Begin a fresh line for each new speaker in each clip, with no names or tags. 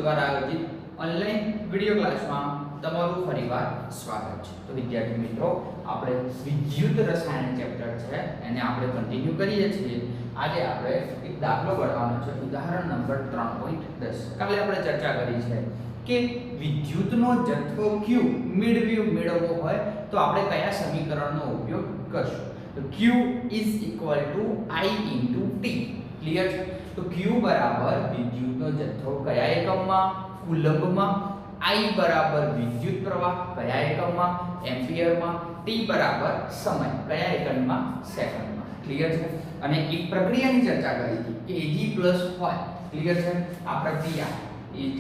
દ્વારા આયોજિત online video ક્લાસમાં તમારું ફરીવાર સ્વાગત છે। તો વિદ્યાર્થી મિત્રો, આપણે વિદ્યુત રસાયણ ચેપ્ટર છે એને આપણે કન્ટિન્યુ કરીએ છીએ। આજે આપણે એક દાખલો ગણવાનો છે, ઉદાહરણ નંબર 3.10। કાલે આપણે ચર્ચા કરી છે કે વિદ્યુતનો જથ્થો Q મેળવવો હોય તો આપણે કયા સમીકરણનો ઉપયોગ કરશું। તો Q is equal to I into T। Clear છે? તો Q બરાબર વિદ્યુતનો જથ્થો કયા એકમમાં? કુલંબમાં। I બરાબર વિદ્યુત પ્રવાહ કયા એકમમાં? એમ્પિયરમાં। T બરાબર સમય કયા એકમમાં? સેકન્ડમાં। ક્લિયર છે? અને એક પ્રક્રિયાની ચર્ચા કરી હતી કે Ag+ હોય। ક્લિયર છે? આ પ્રક્રિયા Ag+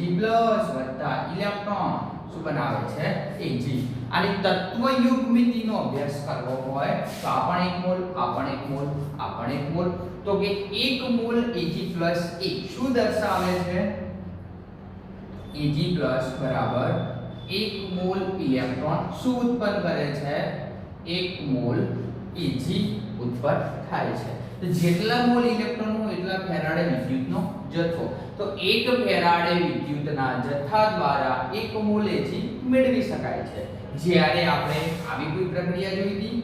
ઇલેક્ટ્રોન શું બનાવે છે? Ag। આની તત્વયુગ્મિતિનો અભ્યાસ કરવો હોય તો આ પણ 1 મોલ, આ પણ 1 મોલ, આ પણ 1 મોલ। તો કે 1 મોલ Ag+ A શું દર્શાવે છે? Ag+ બરાબર 1 મોલ ઇલેક્ટ્રોન શું ઉત્પન્ન કરે છે? 1 મોલ Ag ઉત્પન્ન થાય છે। તો જેટલા મોલ ઇલેક્ટ્રોન હોય એટલા ફેરાડે વિદ્યુતનો જથ્થો। તો 1 ફેરાડે વિદ્યુતના જથ્થા દ્વારા 1 મોલ Ag મેળવી શકાય છે। જ્યારે આપણે આવી કોઈ પ્રક્રિયા જોઈ હતી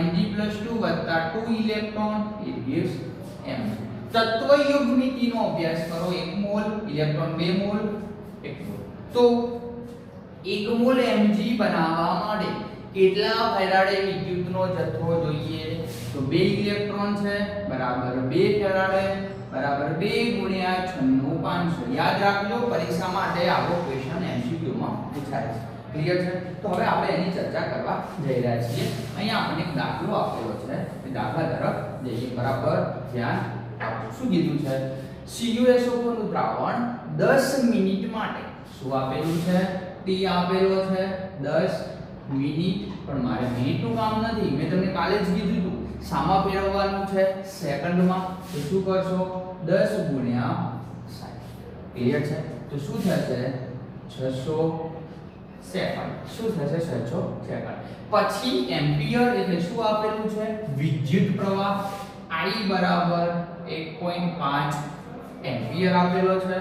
Mg+2 2 electron it gives Mg। તત્વયુગ્મિતિનો અભ્યાસ કરો। 1 મોલ ઇલેક્ટ્રોન 2 મોલ 1 મોલ। તો 1 મોલ Mg બનાવવા માટે કેટલા ફેરાડે વિદ્યુતનો જથ્થો જોઈએ? તો 2 ઇલેક્ટ્રોન છે બરાબર 2 ફેરાડે બરાબર 2 ગુણ્યા 96500। યાદ રાખજો, પરીક્ષા માટે આવો ક્વેશ્ચન MCQ માં પૂછાય છે। ક્લિયર છે? તો હવે આપણે એની ચર્ચા કરવા જઈ રહ્યા છીએ। અહીંયા આપણને એક દાખલો આપેલો છે, એ દાખલા તરફ જઈએ। બરાબર ધ્યાન આપો। શું કીધું છે? CuSO4 નું દ્રાવણ 10 મિનિટ માટે શું આપેલું છે? T આપેલો છે 10 મિનિટ, પણ મારે મિનિટનું કામ નથી, મેં તમને કાલે જ કીધું હતું સામા ફેરવવાનું છે સેકન્ડમાં। તો શું કરશો? 10 ગુણ્યા 60। ક્લિયર છે? તો શું થશે? 600 સેકન્ડ। શું થશે? 600 સેકન્ડ। પછી એમ્પિયર એટલે શું આપેલું છે? વિદ્યુત પ્રવાહ I બરાબર 1.5 એમ્પિયર આપેલો છે।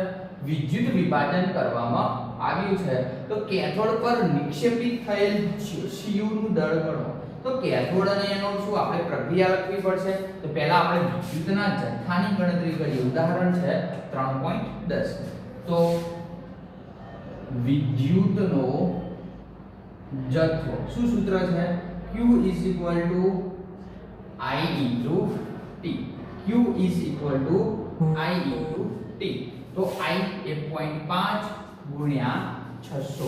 વિદ્યુત વિભાજન કરવામાં આવ્યું છે। તો કેથોડ પર નિક્ષેપિત થયેલ Cu નું દળ ગણો। તો કેથોડ અને એનોડ શું આપણે પ્રક્રિયા લખવી પડશે। તો પહેલા આપણે વિદ્યુતના જથ્થાની ગણતરી કરીએ। ઉદાહરણ છે 3.10। તો વિદ્યુતનો જથ્થો શું સૂત્ર છે? Q is equal to I into T। Q is equal to I into T। તો I 1.5 ગુણ્યા 600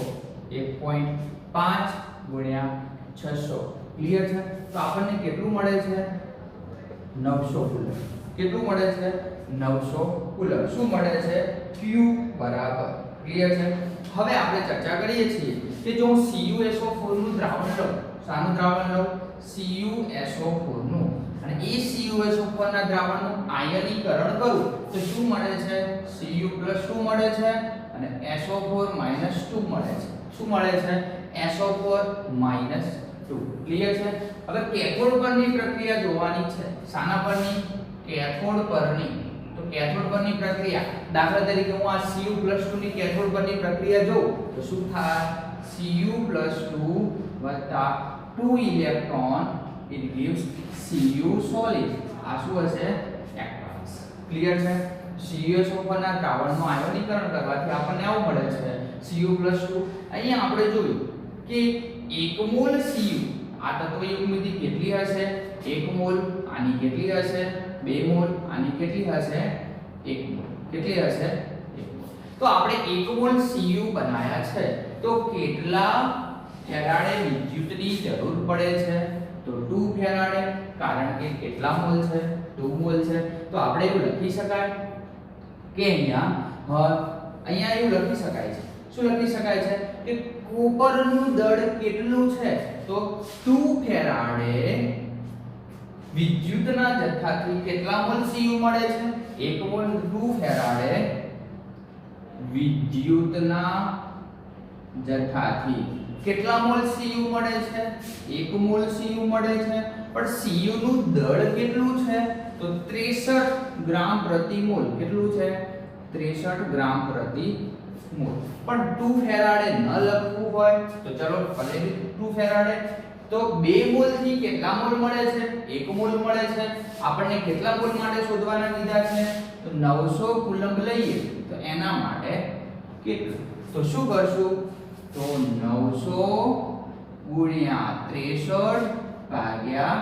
1.5 ગુણ્યા 600। ક્લિયર છે? તો આપણને કેટલું મળે છે? 900 કુલમ। કેટલું મળે છે? 900 કુલમ। શું મળે છે? Q બરાબર। ક્લિયર છે? હવે આપણે ચર્ચા કરીએ છીએ કે જો હું CuSO4 નું દ્રાવણ લઉં, શાનું દ્રાવણ લઉં? CuSO4 નું, અને એ CuSO4 ના દ્રાવણનું આયનીકરણ કરું તો શું મળે છે? Cu+ શું મળે છે અને SO4 - 2 મળે છે। શું મળે છે? SO4 - 2। ક્લિયર છે? હવે કેથોડ પરની પ્રક્રિયા જોવાની છે। શાના પરની? કેથોડ પરની। તો કેથોડ પરની પ્રક્રિયા, દાખલા તરીકે હું આ Cu+2 ની કેથોડ પરની પ્રક્રિયા જોઉં તો શું થાય? Cu+2 + 2 electron it gives Cu solid। આ શું હશે? એક્ટિવ। ક્લિયર છે? CuSO4 ના દ્રાવણનું આયનીકરણ કરવાથી આપણને આવું મળે છે Cu+2। અહીંયા આપણે જોયું કે 1 મોલ Cu, આ તત્વયુગ્મિતિ કેટલી હશે? 1 મોલ। આની કેટલી હશે? 2 મોલ। આની કેટલી હશે? 1 મોલ। કેટલી હશે? 1 મોલ। તો આપણે 1 મોલ Cu બનાયા છે, તો કેટલા ફેરાડે વિદ્યુતની જરૂર પડે છે? તો 2 ફેરાડે, કારણ કે કેટલા મોલ છે? 2 મોલ છે। તો આપણે એવું લખી શકાય કે અહીંયા એવું લખી શકાય છે। શું લખી શકાય છે? કે કોપરનું દળ કેટલું છે? તો 2 ફેરાડે વિદ્યુતના જથ્થાથી કેટલા મોલ Cu મળે છે? 1 મોલ। 2 ફેરાડે વિદ્યુતના જથ્થાથી કેટલા મોલ Cu મળે છે? 1 મોલ Cu મળે છે। પણ Cu નું દળ કેટલું છે? તો 63 ગ્રામ પ્રતિ મોલ। કેટલું છે? 63 ગ્રામ પ્રતિ મોલ. પણ 2 ફેરાડે ન લખવું હોય તો ચલો ભલે 2 ફેરાડે તો 2 મોલ થી કેટલા મોલ મળે છે? 1 મોલ મળે છે. આપણને કેટલા મોલ માટે શોધવાના કીધા છે? તો 900 કુલંબ લઈએ તો એના માટે કેટલું? તો શું કરશું? તો 900 ગુણ્યા 63 ભાગ્યા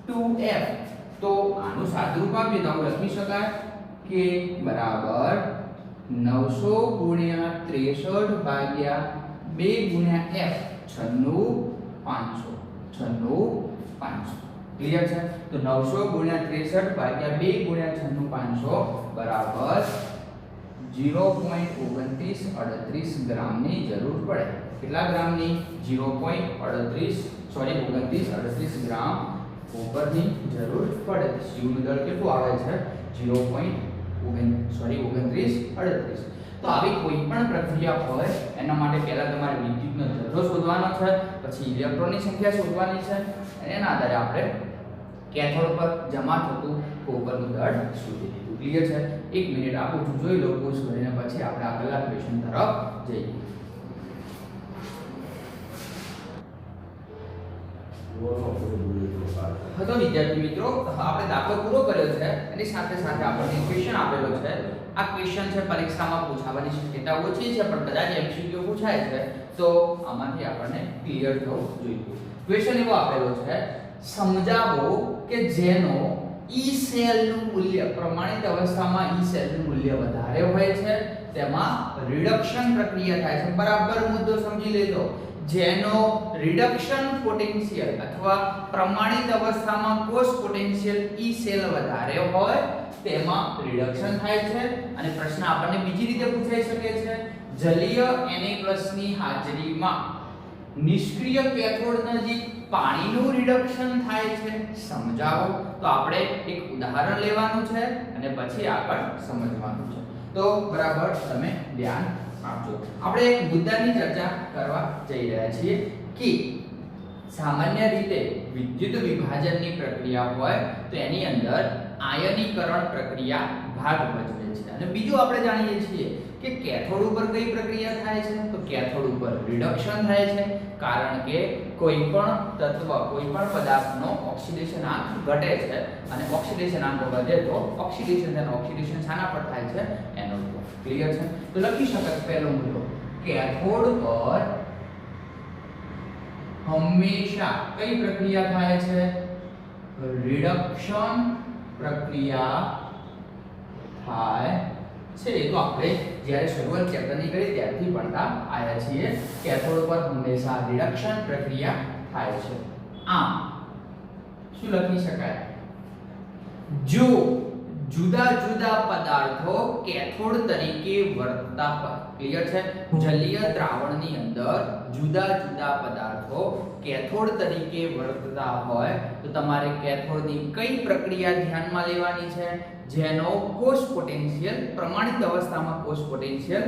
2f. તો આનું સાદુરૂપ આપીએ તો આવું લખી શકાય કે બરાબર 900 ગુણ્યા 63 ભાગ્યા 2 ગુણ્યા f 96500. 96500 ક્લિયર છે? તો 900 ગુણ્યા 63 ભાગ્યા 2 ગુણ્યા 96500 બરાબર 0.2938 ગ્રામની જરૂર પડે. કેટલા ગ્રામની? 0.2938 ગ્રામ કોપરની જરૂર પડે. Cu નું દળ કેટલું આવે છે? 0.2938. તો આવી કોઈ પણ પ્રક્રિયા હોય એના માટે પહેલા તમારે વિદ્યુતનો જથ્થો શોધવાનો છે, પછી ઇલેક્ટ્રોનની સંખ્યા શોધવાની છે અને એના આધારે આપણે કેથોડ પર જમા થતું કોપરનું દળ શોધી લીધું. ક્લિયર છે? 1 મિનિટ આપું છું, જોઈ લો પૂછ કરીને પછી આપણે આગળના ક્વેશ્ચન તરફ જઈએ. તો વિદ્યાર્થી મિત્રો, આપણે દાખલો પૂરો કર્યો છે એની સાથે સાથે આપણને ક્વેશ્ચન આપેલો છે. આ ક્વેશ્ચન છે પરીક્ષામાં પૂછાવાની શક્યતા ઓછી છે, પણ કદાચ એમસીક્યુ પૂછાય છે તો આમાંથી આપણને ક્લિયર થવું જોઈએ. ક્વેશ્ચન એવો આપેલો છે, સમજાવો કે જેનો ઈ સેલનું મૂલ્ય પ્રમાણિત અવસ્થામાં ઈ સેલનું મૂલ્ય વધારે હોય છે તેમાં રિડક્શન પ્રક્રિયા થાય છે. બરાબર મુદ્દો સમજી લેજો. જેનો રિડક્શન પોટેન્શિયલ અથવા પ્રમાણિત અવસ્થામાં કોષ પોટેન્શિયલ ઈ સેલ વધારે હોય તેમાં રિડક્શન થાય છે. અને પ્રશ્ન આપણને બીજી રીતે પૂછાઈ શકે છે, જલીય Na+ ની હાજરીમાં નિષ્ક્રિય કેથોડ નજીક પાણીનું રિડક્શન થાય છે, સમજાવો. તો આપણે એક ઉદાહરણ લેવાનું છે અને પછી આગળ સમજવાનું છે. તો બરાબર તમે ધ્યાન આપજો. આપણે એક મુદ્દાની ચર્ચા કરવા જઈ રહ્યા છીએ કે સામાન્ય રીતે વિદ્યુત વિભાજનની પ્રક્રિયા હોય તો એની અંદર આયનીકરણ પ્રક્રિયા ભાગ ભજવે છે. અને બીજું આપણે જાણીએ છીએ કે કેથોડ ઉપર કઈ પ્રક્રિયા થાય છે? તો કેથોડ ઉપર રિડક્શન થાય છે, કારણ કે કોઈ પણ તત્વ, કોઈ પણ પદાર્થનો ઓક્સિડેશન આંક ઘટે છે અને ઓક્સિડેશન આંક વધે તો ઓક્સિડેશન શાના પર થાય છે? એનોડ પર. ક્લિયર છે? તો લખી શકાય પહેલો મુદ્દો, કેથોડ પર હંમેશા કઈ પ્રક્રિયા થાય છે? રિડક્શન પ્રક્રિયા થાય છે. તો આપણે જ્યારે શરૂઆત ચેપ્ટરની કરી ત્યારથી ભણતા આવ્યા છીએ. કેથોડ પર હંમેશા રિડક્શન પ્રક્રિયા થાય છે. આમ શું લખી શકાય? જો જુદા જુદા પદાર્થો કેથોડ તરીકે વર્તતા હોય. ક્લિયર છે? જલીય દ્રાવણની અંદર જુદા જુદા પદાર્થો કેથોડ તરીકે વર્તતા હોય તો તમારે કેથોડની કઈ પ્રક્રિયા ધ્યાનમાં લેવાની છે? જેનો કોષ પોટેન્શિયલ પ્રમાણિત અવસ્થામાં કોષ પોટેન્શિયલ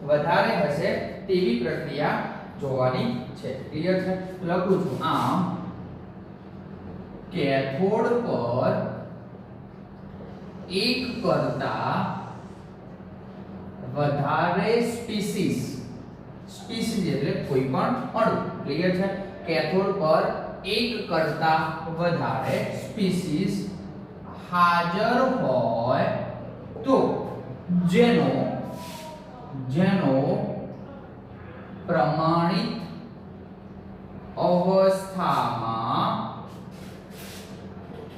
વધારે હશે તેવી પ્રક્રિયા જોવાની છે. ક્લિયર છે? લખું છું. આમ કેથોડ પર એક કરતા વધારે સ્પીસીસ એટલે કોઈ પણ અણુ. ક્લિયર છે? કેથોડ પર એક કરતા વધારે સ્પીસીસ હાજર હોય તો જેનો પ્રમાણિત અવસ્થામાં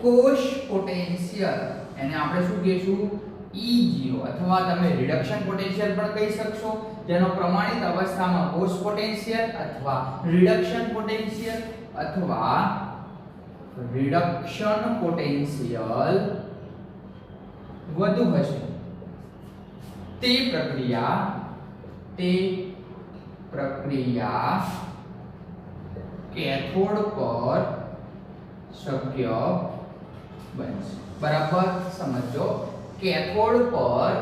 કોષ પોટેન્શિયલ, એને આપણે શું કહીશું? E0, અથવા તમે રિડક્શન પોટેન્શિયલ પણ કહી શકશો. જેનો પ્રમાણિત અવસ્થામાં કોષ પોટેન્શિયલ અથવા રિડક્શન પોટેન્શિયલ અથવા રિડક્શન પોટેન્શિયલ વધુ હશે તે પ્રક્રિયા કેથોડ પર શક્ય બનશે. બરાબર સમજો. કેથોડ પર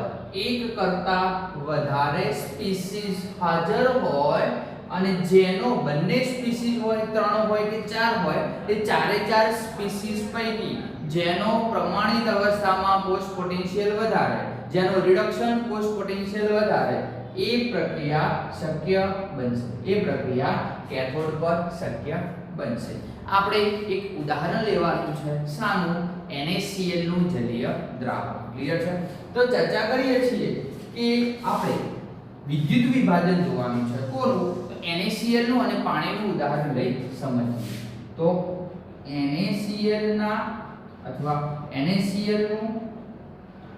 એક કરતા વધારે સ્પીસીસ હાજર હોય અને જેનો બંને સ્પીસીસ હોય, 3 હોય કે 4 હોય, તે ચારે ચાર સ્પીસીસ પૈકી જેનો પ્રમાણિત અવસ્થામાં કોષ પોટેન્શિયલ વધારે, જેનો રિડક્શન કોષ પોટેન્શિયલ વધારે એ પ્રક્રિયા શક્ય બનશે, એ પ્રક્રિયા કેથોડ પર શક્ય બનશે. આપણે એક ઉદાહરણ લેવાનું છે, શાનું? NaCl નું જલીય દ્રાવણ. ક્લિયર છે? તો ચર્ચા કરીએ છીએ કે આપણે વિદ્યુત વિભાજન જોવાનું છે. કોનું? તો NaCl નું અને પાણીનું ઉદાહરણ લઈ સમજીએ. તો NaCl ના અથવા NaCl નું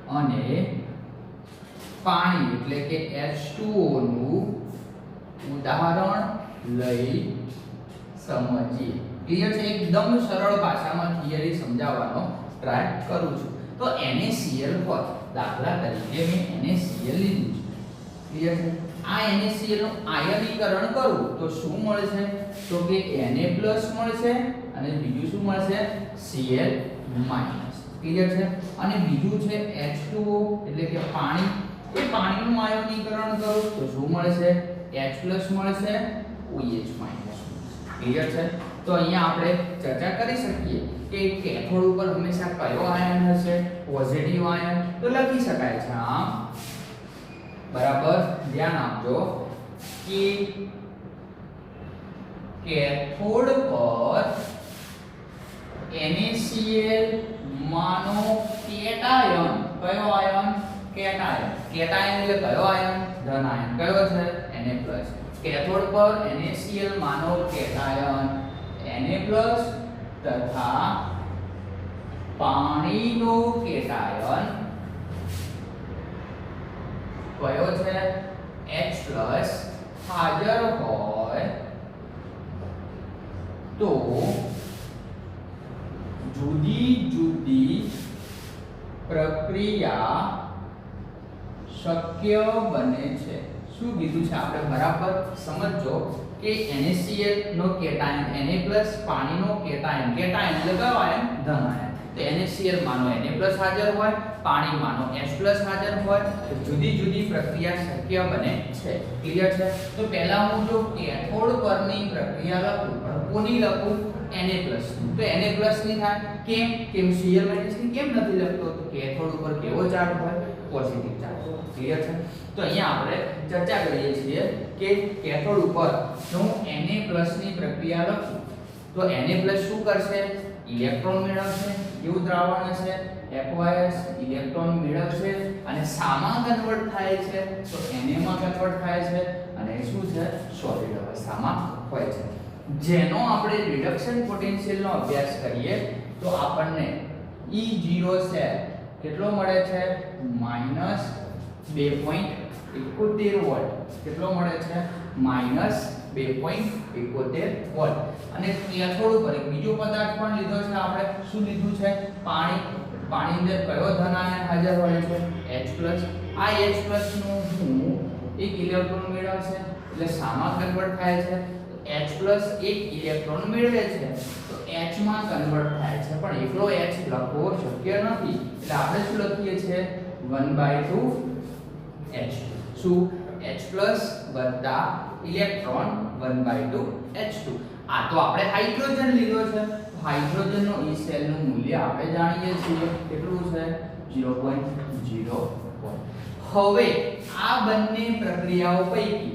અને પાણી એટલે કે H2O નું ઉદાહરણ લઈ સમજીએ. ક્લિયર છે? એકદમ સરળ ભાષામાં થિયરી સમજાવવાનો ટ્રાય કરું છું. તો NaCl હોય, દાખલા તરીકે મેં NaCl લીધું છે. ક્લિયર છે? આ NaCl નું આયનીકરણ કરું તો શું મળશે? તો કે Na+ મળશે અને બીજું શું મળશે? Cl-. ક્લિયર છે? અને બીજું છે H2O એટલે કે પાણી. એ પાણીનું આયનીકરણ કરું તો શું મળશે? H+ મળશે, OH-. ક્લિયર છે? તો અહીંયા આપણે ચર્ચા કરી શકીએ કે કેથોડ ઉપર હંમેશા કયો આયન હશે? Positive ion. તો લખી શકાય છે આમ, બરાબર ધ્યાન આપજો કે કેથોડ પર NaCl માનો કેટાયન. કયો આયન? કેટાયન. કેટાયન એટલે કયો આયન? ધન આયન. કયો છે? Na+. કેથોડ પર NaCl માનો કેટાયન Na+ તથા પાણીનો કેટાયન કયો છે? H+ હાજર હોય તો જુદી જુદી પ્રક્રિયા શક્ય બને છે. શું કીધું છે આપણે? બરાબર સમજો કે NaCl નો કેટાયન Na+ પાણીનો કેટાયન. કેટાયન એટલે કયો આયન? ધન આયન. તો NaCl માનો Na+ હાજર હોય, પાણી માનો H+ હાજર હોય તો જુદી જુદી પ્રક્રિયા શક્ય બને છે. ક્લિયર છે? તો પહેલા હું જો કેથોડ પરની પ્રક્રિયા લખું, પણ કોની લખું? Na+. તો Na+ ની થાય. કેમ? Cl- ની કેમ નથી લખતો? તો કેથોડ ઉપર કેવો ચાર્જ હોય? Positive charge. ક્લિયર છે? તો અહીંયા આપણે ચર્ચા કરીએ છીએ કે કેથોડ ઉપર જો હું Na+ ની પ્રક્રિયા લખું તો Na+ શું કરશે? ઇલેક્ટ્રોન મેળવશે. એવું દ્રાવણ છે aqueous, ઇલેક્ટ્રોન મેળવશે અને શામાં કન્વર્ટ થાય છે? તો Na માં કન્વર્ટ થાય છે અને શું છે? સોલિડ અવસ્થામાં હોય છે. જેનો આપણે રિડક્શન પોટેન્શિયલ નો અભ્યાસ કરીએ તો આપણને E0 છે કેટલો મળે છે? -2.71 વોલ્ટ. કેટલો મળે છે? -2.71 વોલ્ટ. અને કેથોડ ઉપર એક બીજો પદાર્થ પણ લીધો છે આપણે. શું લીધું છે? પાણી. પાણી અંદર કયો ધન આયન હાજર હોય છે? H+. આ H+ નું હું એક ઇલેક્ટ્રોન મેળવશે એટલે શામાં કન્વર્ટ થાય છે? H+ એક ઇલેક્ટ્રોન મેળવે છે તો H માં કન્વર્ટ થાય છે, પણ એકલો H લખવો શક્ય નથી એટલે આપણે શું લખીએ છીએ? 1/2 H. શું? H+ વત્તા ઇલેક્ટ્રોન 1/2 H2. આ તો આપણે હાઇડ્રોજન લીધો છે. હાઇડ્રોજન નો E સેલ નું મૂલ્ય આપણે જાણીએ છીએ કેટલું છે? 0.01. હવે આ બંને પ્રક્રિયાઓ પૈકી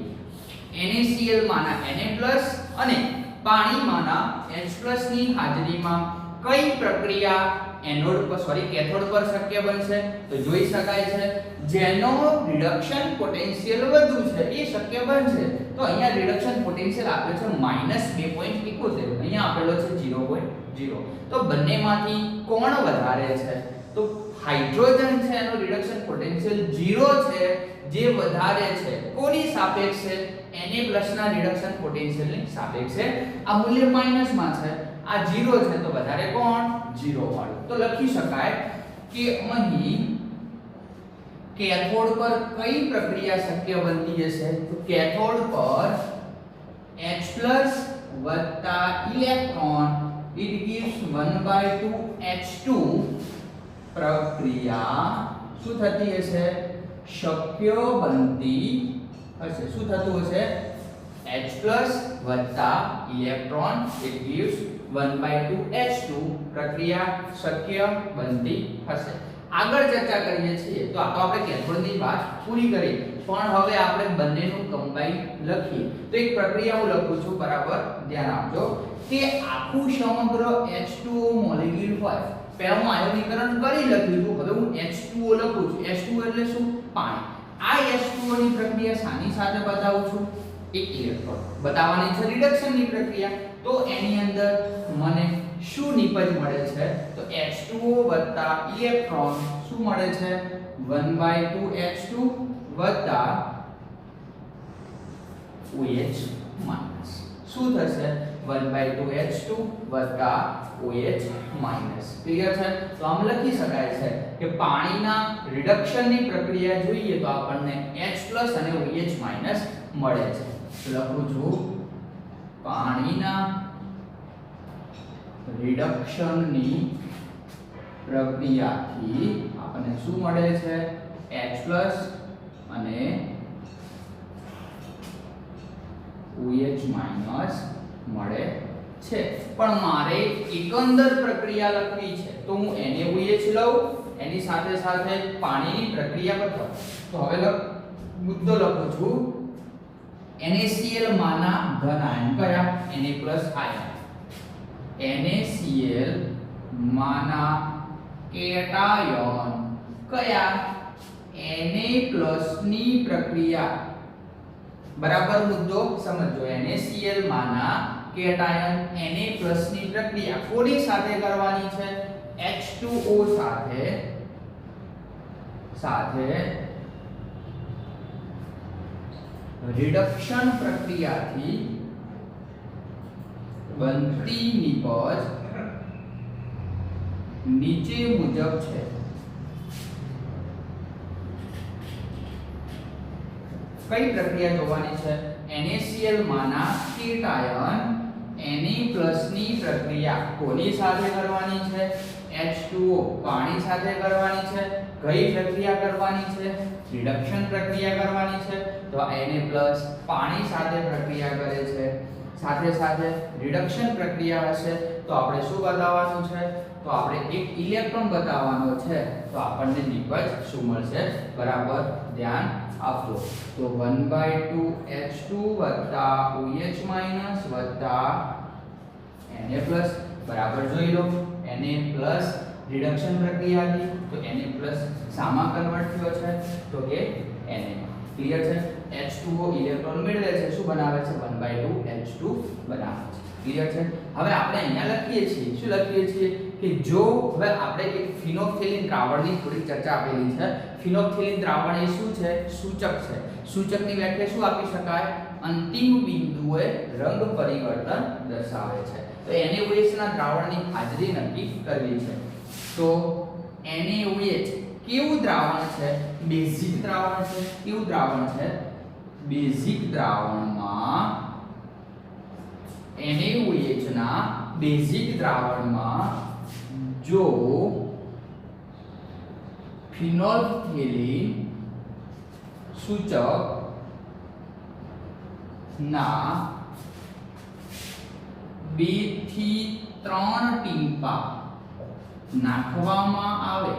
NaCl માના Na+ અને પાણીમાંના H+ ની હાજરીમાં કઈ પ્રક્રિયા કેથોડ પર શક્ય બનશે? તો જોઈ શકાય છે જેનો રિડક્શન પોટેન્શિયલ વધુ છે એ શક્ય બનશે. તો અહીંયા રિડક્શન પોટેન્શિયલ આપ્યો છે -2.71, અહીંયા આપેલો છે 0.0. તો બંનેમાંથી કોણ વધારે છે? તો હાઇડ્રોજન છે એનો રિડક્શન પોટેન્શિયલ 0 છે, જે વધારે છે કોની સાપેક્ષે? Na+ ના રિડક્શન પોટેન્શિયલની સાપેક્ષે. આ મૂલ્ય માઈનસમાં છે, આ 0 છે તો વધારે કોણ? 0 વાળું. તો લખી શકાય કે અહીં કેથોડ પર કઈ પ્રક્રિયા શક્ય બનતી હશે? તો કેથોડ પર H+ વત્તા ઇલેક્ટ્રોન it gives 1/2 H2 પ્રક્રિયા શું થતી હશે? શક્ય બનતી હશે. શું થતું હશે? H+ વત્તા ઇલેક્ટ્રોન it gives 1/2 H2 પ્રક્રિયા શક્ય બનતી હશે. આગળ ચર્ચા કરીએ છીએ તો આ તો આપણે કેથોડની વાત પૂરી કરી. પણ હવે આપણે બંનેનું કમ્બાઈન લખીએ તો એક પ્રક્રિયા હું લખું છું, બરાબર ધ્યાન આપજો કે આખું સમગ્ર H2O મોલેક્યુલ હોય, પહેલા હું આયનીકરણ કરી લખ્યું હતું, હવે હું H2O લખું છું. H2O એટલે શું? પાણી. આ H2O ની પ્રક્રિયા શાની સાથે બતાવું છું? એક ઇલેક્ટ્રોન બતાવવાની છે, રિડક્શનની પ્રક્રિયા. તો એની અંદર મને શું નિપજ મળે છે? તો H2O ઇલેક્ટ્રોન શું મળે છે? 1/2 H2 વત્તા OH માઈનસ. શું થશે? 1/2 H2 વત્તા OH માઈનસ. ક્લિયર છે? તો આમ લખી શકાય છે કે પાણીના રિડક્શનની પ્રક્રિયા જોઈએ તો આપણને H+ અને OH માઈનસ મળે છે. લખું છું પાણીના રિડક્શનની પ્રક્રિયાથી આપણને શું મળે છે? H+ અને OH માઈનસ મળે છે. પણ મારે એકંદર પ્રક્રિયા લખવી છે તો હું NaOH લઉં, એની સાથે સાથે પાણીની પ્રક્રિયા બતાવું. તો હવે મુદ્દો લખું છું NaCl માના ધન આયન કયા? Na+ ion. NaCl માના કેટાયન કયા? Na+ ની પ્રક્રિયા. બરાબર મુદ્દો સમજો. NaCl માના કેટાયન Na+ ની પ્રક્રિયા કોની સાથે કરવાની છે? H2O સાથે રિડક્શન પ્રક્રિયાથી બનતી નિપજ નીચે મુજબ છે. કઈ પ્રક્રિયા જોવાની છે? NaCl માના કેટાયન Na+ ની પ્રક્રિયા કોની સાથે કરવાની છે? H2O પાણી સાથે કરવાની છે. કઈ પ્રક્રિયા કરવાની છે? રિડક્શન પ્રક્રિયા કરવાની છે. તો Na+ પાણી સાથે પ્રક્રિયા કરે છે, સાથે સાથે રિડક્શન પ્રક્રિયા હશે તો આપણે શું બતાવવાનું છે? તો આપણે એક ઇલેક્ટ્રોન બતાવવાનો છે. તો આપણને નિપજ શું મળશે? બરાબર ધ્યાન આપજો. તો 1/2 H2 વત્તા OH માઈનસ વત્તા Na+. બરાબર જોઈ લો. Na+ રિડક્શન પ્રક્રિયાથી તો Na+ શામાં કન્વર્ટ થયો છે? તો કે Na. ક્લિયર છે? H2O ઇલેક્ટ્રોન મેળવે છે, શું બનાવે છે? 1/2 H2 બનાવે છે. ક્લિયર છે? હવે આપણે અહીંયા લખીએ છીએ, શું લખીએ છીએ કે જો હવે આપણે એક ફિનોલ્ફથેલિન દ્રાવણની થોડી ચર્ચા આપેલી છે. ફિનોલ્ફથેલિન દ્રાવણ એ શું છે? સૂચક છે. સૂચકની વ્યાખ્યા શું આપી શકાય? અંતિમ બિંદુએ રંગ પરિવર્તન દર્શાવે છે. તો NaOH ના દ્રાવણની હાજરી નક્કી કરવી છે. તો NaOH કેવું દ્રાવણ છે? બેઝિક દ્રાવણ છે. કેવું દ્રાવણ છે? બેઝિક દ્રાવણમાં NaOH ના બેઝિક દ્રાવણમાં જો ફિનોલ્ફથેલિન સૂચક ના 2 થી 3 ટીમ્પા નાખવામાં આવે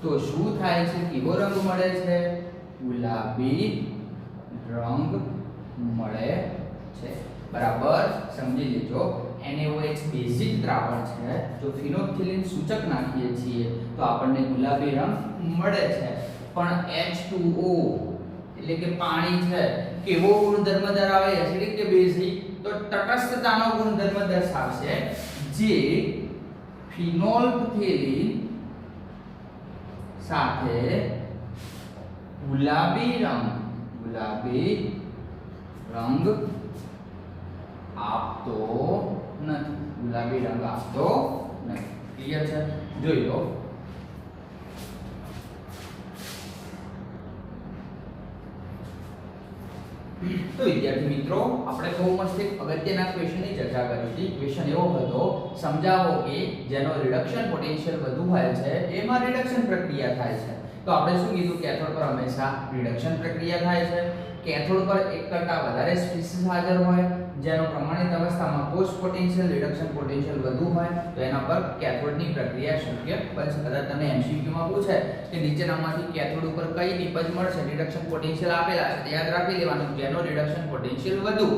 તો શું થાય છે? કેવો રંગ મળે છે? ગુલાબી રંગ મળે છે. બરાબર સમજી લેજો. NaOH બેઝિક દ્રાવણ છે. જો ફિનોલ્ફથેલિન સૂચક નાખીએ છીએ તો આપણને ગુલાબી રંગ મળે છે. પણ H2O એટલે કે પાણી છે, કેવો ગુણધર્મ ધરાવે? એસિડિક કે બેઝિક? તો તટસ્થતાનો ગુણધર્મ દર્શાવશે, જે ફિનોલ્ફથેલિન સાથે ગુલાબી રંગ આપતો નથી. ગુલાબી રંગ આપતો નથી. ક્લિયર છે? જોઈ લો. તો વિદ્યાર્થી મિત્રો, આપણે બહુ મસ્ત એક અગત્યના ક્વેશ્ચનની ચર્ચા કરી હતી. ક્વેશ્ચન એવો હતો, સમજાવો કે જેનો રિડક્શન પોટેન્શિયલ વધુ હોય છે એમાં રિડક્શન પ્રક્રિયા થાય છે. તો આપણે શું કીધું? કેથોડ પર હંમેશા રિડક્શન પ્રક્રિયા થાય છે. કેથોડ પર એક કરતાં વધારે સ્પીસીસ હાજર હોય, જેનો પ્રમાણિત અવસ્થામાં પોસ્ટ પોટેન્શિયલ રિડક્શન પોટેન્શિયલ વધુ હોય તો એના પર કેથોડની પ્રક્રિયા શક્ય બનશે. કદાચ તમને MCQ માં પૂછે કે નીચેનામાંથી કેથોડ ઉપર કઈ નિપજ મળશે, રિડક્શન પોટેન્શિયલ આપેલા છે તો યાદ રાખી લેવાનું જેનો રિડક્શન પોટેન્શિયલ વધુ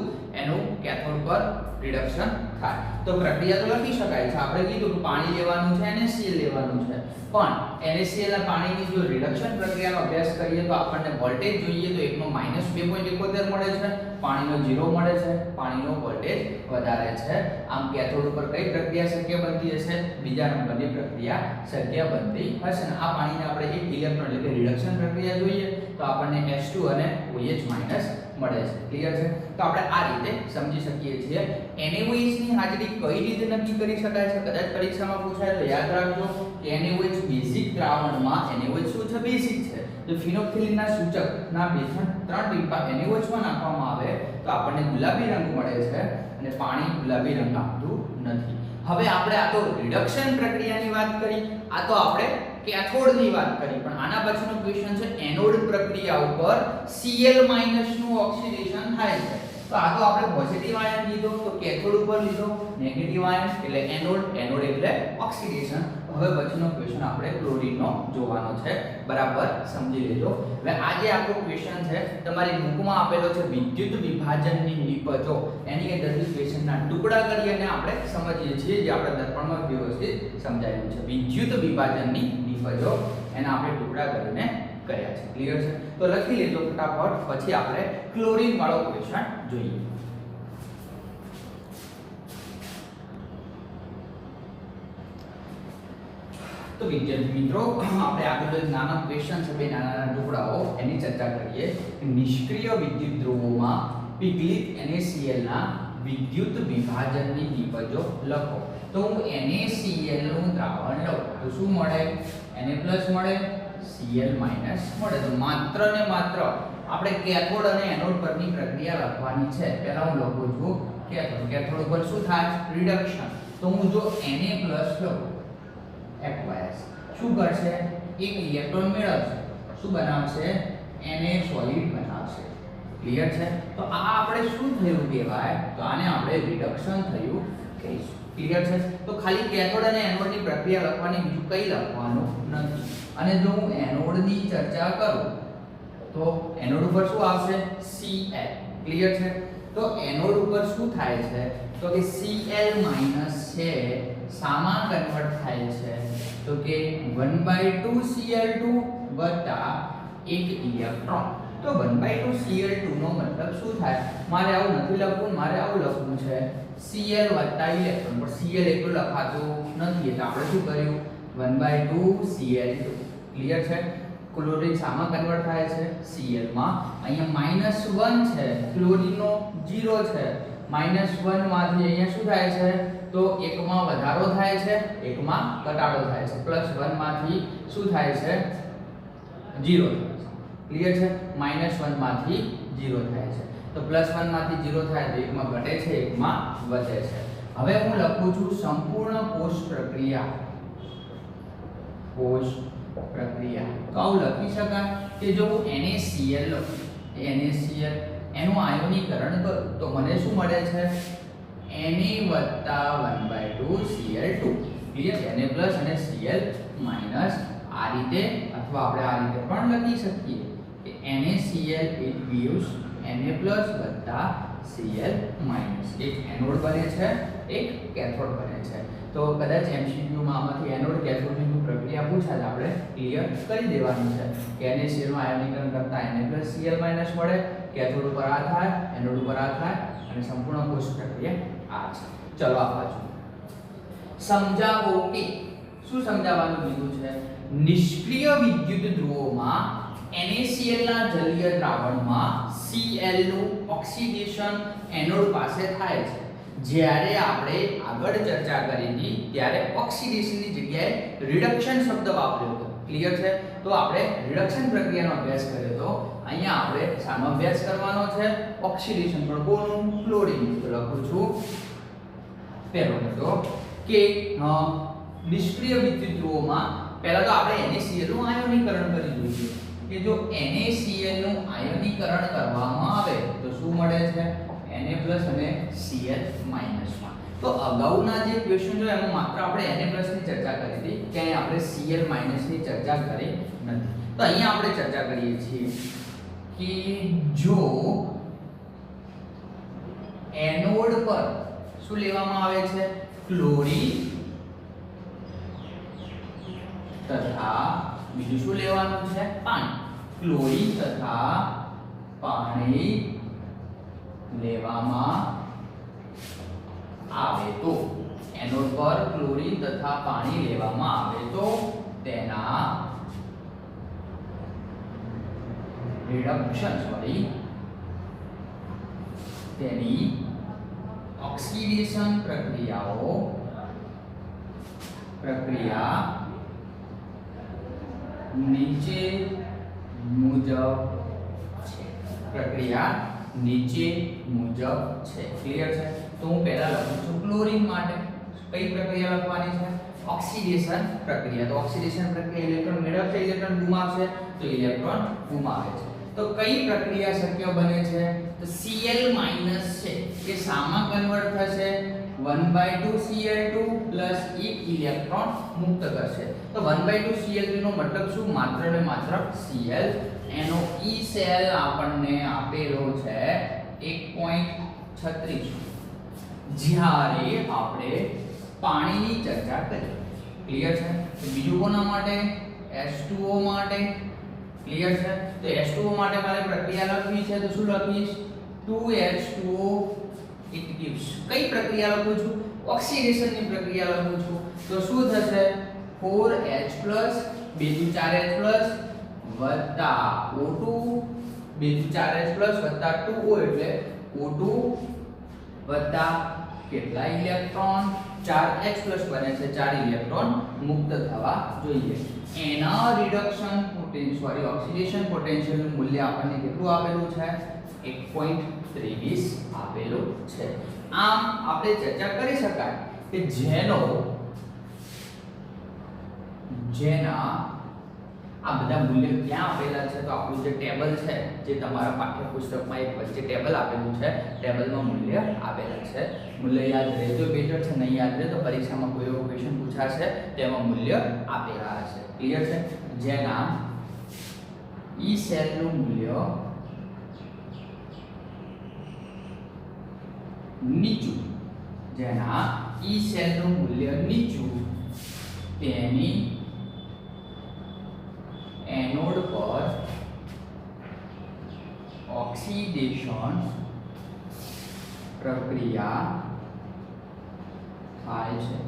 એનું કેથોડ પર રિડક્શન થાય. તો પ્રક્રિયા તો લખી શકાય છે. આપણે કીધું કે પાણી લેવાનું છે NaCl લેવાનું છે, પણ NaCl ના પાણીની જો રિડક્શન પ્રક્રિયાનો અભ્યાસ કરીએ તો આપણને વોલ્ટેજ જોઈએ તો એકનો -2.71 મળે છે, પાણીનો 0 મળે છે, પાણીનો વોલ્ટેજ વધારે છે. આમ કેથોડ ઉપર કઈ પ્રક્રિયા શક્ય બનતી હશે, બીજા નંબરની પ્રક્રિયા શક્ય બનતી હશે. આ પાણીને આપણે એક ઇલેક્ટ્રોન એટલે કે રિડક્શન પ્રક્રિયા જોઈએ તો આપણને H2 અને OH- મળે છે. ક્લિયર છે? તો આપણે આ રીતે સમજી શકીએ છીએ. NaOH ની હાજરી કઈ રીતે નક્કી કરી શકાય છે, કદાચ પરીક્ષામાં પૂછાય તો યાદ રાખજો કે NaOH બેઝિક દ્રાવણમાં NaOH શું છે, બેઝિક છે. તો ફિનોક્સિલિનના સૂચકના 2-3 ટીપા NaOH માં નાખવામાં આવે તો આપણને ગુલાબી રંગ મળે છે અને પાણી ગુલાબી રંગ આપતું નથી. હવે આપણે આ તો રિડક્શન પ્રક્રિયાની વાત કરી, આ તો આપણે કેથોડની વાત કરી, પણ આના પછીનો ક્વેશ્ચન છે એનોડ પ્રક્રિયા ઉપર Cl- નું ઓક્સિડેશન થાય છે. તો આ તો આપણે પોઝિટિવ આયન લીધો તો કેથોડ ઉપર લીધો, નેગેટિવ આયન એટલે એનોડ, એનોડ એટલે ઓક્સિડેશન. હવે પછીનો ક્વેશ્ચન આપણે ક્લોરીનનો જોવાનો છે, બરાબર સમજી લેજો. હવે આ જે આપણો ક્વેશ્ચન છે તમારી બુકમાં આપેલો છે વિદ્યુત વિભાજનની નિપજો, એની અંદરથી ક્વેશ્ચનના ટુકડા કરી અને આપણે સમજીએ છીએ, જે આપણે દર્પણમાં વ્યવસ્થિત સમજાવ્યું છે. વિદ્યુત વિભાજનની નિપજો એના આપણે ટુકડા કરીને કર્યા છે. ક્લિયર છે? તો લખી લેજો ફટાફટ, પછી આપણે ક્લોરીન વાળો ક્વેશ્ચન જોઈએ. તો વિદ્યાર્થી મિત્રો આપણે આગળ એક નાનો ક્વેશ્ચન છે, બે નાના ટુકડાઓ એની ચર્ચા કરીએ. નિષ્ક્રિય વિદ્યુત ધ્રુવોમાં પીગલિત NaCl ના વિદ્યુત વિભાજનની નિપજો લખો. તો હું NaCl નું દ્રાવણ લઉં તો શું મળે, Na+ મળે, Cl- મળે. તો માત્ર ને માત્ર આપણે કેથોડ અને એનોડ પરની પ્રક્રિયા લખવાની છે. પહેલા હું લખું છું કેથોડ. કેથોડ ઉપર શું થાય, રિડક્શન. તો હું જો Na+ લઉં aqueous શું કરશે, એક ઇલેક્ટ્રોન મેળવશે, શું બનાવશે, Na સોલિડ બનાવશે. ક્લિયર છે? તો આ આપણે શું થયું કહેવાય, તો આને આપણે રિડક્શન થયું કહીશું. ક્લિયર છે? તો ખાલી કેથોડ અને એનોડની પ્રક્રિયા લખવાની, બીજું કંઈ લખવાનું નથી. અને જો હું એનોડની ચર્ચા કરું તો એનોડ ઉપર શું આવશે, Cl. ક્લિયર છે? તો એનોડ ઉપર શું થાય છે તો કે Cl- છે સામા કન્વર્ટ થાય છે તો કે 1/2 Cl2 વત્તા એક ઇલેક્ટ્રોન. તો 1/2 Cl2 નો મતલબ શું થાય, મારે આવું નથી લખવું, મારે આવું લખવું છે Cl વત્તા ઇલેક્ટ્રોન, પણ Cl એકલું લખાતું નથી એટલે આપણે શું કર્યું 1/2 Cl2. ક્લિયર છે? ક્લોરીન શામાં કન્વર્ટ થાય છે, Cl માં. અહીંયા -1 છે, ક્લોરીનનો 0 છે, -1 માંથી અહીંયા શું થાય છે તો એકમાં વધારો થાય છે, એકમાં ઘટાડો થાય છે. +1 માંથી શું થાય છે 0 થાય છે. ક્લિયર છે? -1 માંથી 0 થાય છે. તો +1 માંથી 0 થાય તો એકમાં ઘટે છે, એકમાં વધે છે. હવે હું લખું છું સંપૂર્ણ કોષ પ્રક્રિયા. કોષ પ્રક્રિયા તો આવું લખી શકાય કે જો હું NaCl લઉં, NaCl એનું આયનીકરણ કરું તો મને શું મળે છે, Na + 1/2 Cl2. ક્લિયર? Na+ અને Cl- આ રીતે, અથવા આપણે આ રીતે પણ લખી શકીએ કે NaCl it gives Na+ + Cl-. એક એનોડ બને છે, એક કેથોડ બને છે. તો કદાચ MCQ માં આમાંથી એનોડ કેથોડની પ્રક્રિયા પૂછાય આપણે ક્લિયર કરી દેવાનું છે કે NaCl નું આયનીકરણ કરતા Na+ Cl- મળે, કેથોડ ઉપર આ થાય, એનોડ ઉપર આ થાય, અને સંપૂર્ણ કોષ પ્રક્રિયા આ છે. ચલો આ બાજુ સમજાવો કે શું સમજાવવાનું કીધું છે, નિષ્ક્રિય વિદ્યુત ધ્રુવોમાં NaCl ના જલીય દ્રાવણમાં Cl નું ઓક્સિડેશન એનોડ પાસે થાય છે. જ્યારે આપણે આગળ ચર્ચા કરી હતી ત્યારે ઓક્સિડેશનની જગ્યાએ રિડક્શન શબ્દ વાપર્યો હતો. ક્લિયર છે? તો આપણે રિડક્શન પ્રક્રિયાનો અભ્યાસ કર્યો હતો. અહીંયા આપણે શાનો અભ્યાસ કરવાનો છે, ઓક્સિડેશન. પણ કોનું, ક્લોરીન. તો લખું છું પહેલો મુદ્દો કે નિષ્ક્રિય વિદ્યુત ધ્રુવોમાં પહેલા તો આપણે NaCl નું આયનીકરણ કરી જોઈએ. કે જો NaCl નું આયનીકરણ કરવામાં આવે તો શું મળે છે Na+ અને Cl- માં. તો અગાઉના જે ક્વેશ્ચન જો એમાં માત્ર આપણે Na+ ની ચર્ચા કરી હતી, ક્યાંય આપણે Cl- ની ચર્ચા કરી નથી. તો અહીંયા આપણે ચર્ચા કરીએ છીએ કે જો એનોડ પર શું લેવામાં આવે છે ક્લોરીન તથા બીજું શું લેવાનું છે પાણી. ક્લોરીન તથા પાણી લેવામાં આવે તો એનોડ પર ક્લોરીન તથા પાણી લેવામાં આવે તો તેના તેની ઓક્સિડેશન પ્રક્રિયા નીચે મુજબ છે. ક્લિયર છે? તો હું પહેલા લખું છું ક્લોરીન માટે કઈ પ્રક્રિયા લખવાની છે ઓક્સિડેશન પ્રક્રિયા. તો ઓક્સિડેશન પ્રક્રિયા ઇલેક્ટ્રોન મેળવશે, ઇલેક્ટ્રોન ગુમાવશે, તો ઇલેક્ટ્રોન ગુમાવે છે. તો કઈ પ્રક્રિયા શક્ય બને છે તો Cl- છે એ શામાં કન્વર્ટ થશે 1/2 Cl2 પ્લસ એક ઇલેક્ટ્રોન મુક્ત કરશે. તો 1/2 Cl2 નો મતલબ શું માત્ર ને માત્ર Cl. એનો E સેલ આપણને આપેલો છે 1.36 જ્યારે આપણે પાણીની ચર્ચા કરી. ક્લિયર છે? તો બીજું કોના માટે H2O માટે. ક્લિયર છે? તો H2O માટે મારે પ્રક્રિયા લખવી છે તો શું લખીશ 2H2O it gives. કઈ પ્રક્રિયા લખું છું ઓક્સિડેશન ની પ્રક્રિયા લખું છું. તો શું થશે 4H+ 2 વત્તા O2 2 4H+ વત્તા 2O એટલે O2 વત્તા કેટલા ઇલેક્ટ્રોન 4H+ બને છે 4 ઇલેક્ટ્રોન મુક્ત થવા જોઈએ. એના રિડક્શન પોટેન્શિયલ ઓક્સિડેશન પોટેન્શિયલ નું મૂલ્ય આપણને કેટલું આપેલું છે 1.23 આપેલું છે. આમ આપણે ચર્ચા કરી શકાય કે જેના આ બધા મૂલ્ય ક્યાં આપેલા છે તો આપણું જે ટેબલ છે જે તમારા પાઠ્યપુસ્તકમાં એક વચ્ચે ટેબલ આપેલું છે, ટેબલમાં મૂલ્ય આપેલા છે. મૂલ્ય યાદ રહેજો બેટર છે, નહીં યાદ રહે તો પરીક્ષામાં કોઈ એવો ક્વેશ્ચન પૂછાશે તેમાં મૂલ્ય આપેલા હશે. ક્લિયર છે? જેના E સેલનું મૂલ્ય નીચું તેની એનોડ પર ઓક્સિડેશન પ્રક્રિયા થાય છે.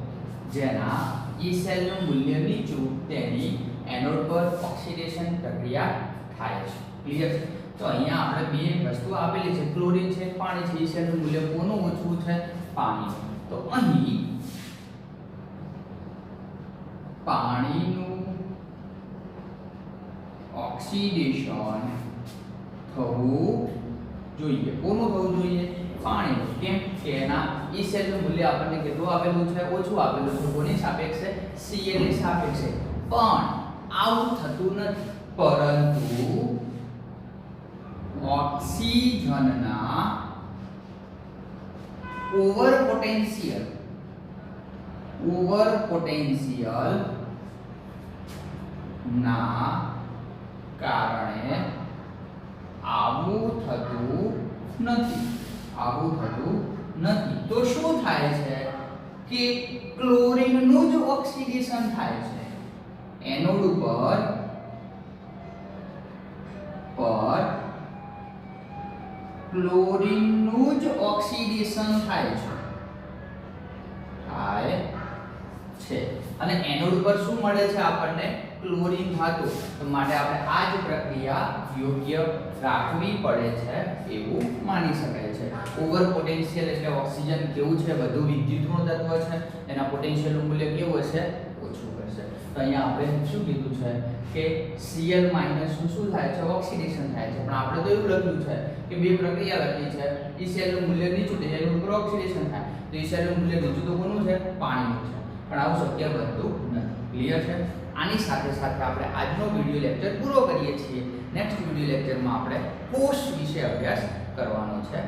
જેના E સેલનું મૂલ્ય નીચું તેની એનોડ પર ઓક્સિડેશન પ્રક્રિયા થાય છે. ક્લિયર છે? તો અહીંયા આપણે બે વસ્તુ આપેલી છે ક્લોરીન છે પાણી છે. E સેલનું મૂલ્ય કોનું ઓછું છે પાણી. તો અહીં પાણીનું ઓક્સિડેશન થવું જોઈએ. કોનું થવું જોઈએ પાણીનું. કેમ કે એના E સેલનું મૂલ્ય આપણને કેટલું આપેલું છે ઓછું આપેલું છે. કોની સાપેક્ષે Cl ની સાપેક્ષે. પણ આવું થતું નથી, પરંતુ ઓક્સિજનના ઓવર પોટેન્શિયલ ના કારણે આવું થતું નથી. તો શું થાય છે કે ક્લોરીનનું જ ઓક્સિડેશન થાય છે. એનોડ પર ક્લોરીનનું જ ઓક્સિડેશન થાય છે અને એનોડ પર શું મળે છે આપણને ક્લોરીન ધાતુ. તો માટે આપણે આ જ પ્રક્રિયા યોગ્ય રાખવી પડે છે એવું માની શકાય છે. ઓવર પોટેન્શિયલ એટલે ઓક્સિજન કેવું છે વધુ વિદ્યુતનું તત્વ છે, એના પોટેન્શિયલનું મૂલ્ય કેવું હશે ઓછું હશે. તો અહીંયા આપણે શું કીધું છે કે Cl- નું શું થાય છે ઓક્સિડેશન થાય છે. પણ આપણે તો એવું લખ્યું છે કે બે પ્રક્રિયા લખી છે. E સેલનું મૂલ્ય નીચું છે એનું ઉપર ઓક્સિડેશન થાય. તો E સેલનું મૂલ્ય નીચું તો કોનું છે પાણીનું છે. પણ આવું શક્ય બનતું નથી. ક્લિયર છે? આની સાથે સાથે આપણે આજનો વિડિયો લેક્ચર પૂરો કરીએ છીએ. નેક્સ્ટ વિડિયો લેક્ચરમાં આપણે કોષ વિશે અભ્યાસ કરવાનો છે.